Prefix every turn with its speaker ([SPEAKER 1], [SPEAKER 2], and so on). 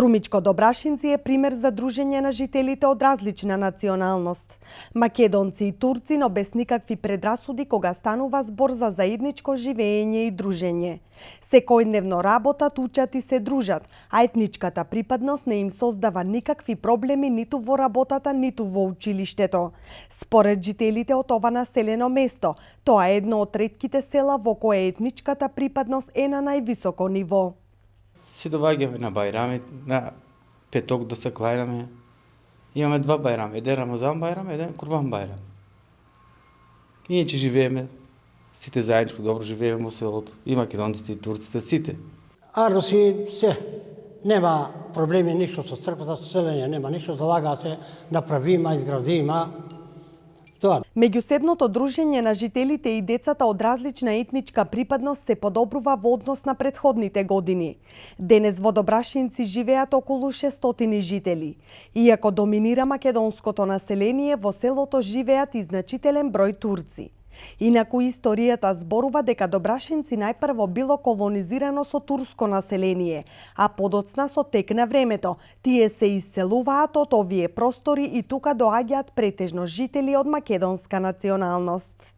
[SPEAKER 1] Струмичко Добрашинци е пример за дружење на жителите од различна националност. Македонци и турци, но без никакви предрасуди кога станува збор за заедничко живење и дружење. Секојдневно работат, учат и се дружат, а етничката припадност не им создава никакви проблеми ниту во работата, ниту во училиштето. Според жителите од ова населено место, тоа е едно од ретките села во кое етничката припадност е на највисоко ниво.
[SPEAKER 2] Се доваѓаме на бајрами, на петок да се клајаме. Имаме два бајрами, еден Рамазан бајрам, еден Курбан бајрам. Иначе живееме, сите заедничко добро живееме во селото. И македонците, и турците, сите.
[SPEAKER 3] Арноси се, нема проблеми ништо со црквата, со селење, нема ништо, залага се, направима, изградима. Тоа.
[SPEAKER 1] Меѓусебното дружење на жителите и децата од различна етничка припадност се подобрува во однос на претходните години. Денес во Добрашинци живеат околу 600 жители. Иако доминира македонското население, во селото живеат и значителен број турци. Инаку историјата зборува дека Добрашинци најпрво било колонизирано со турско население, а подоцна со тек на времето тие се исселуваат од овие простори и тука доаѓаат претежно жители од македонска националност.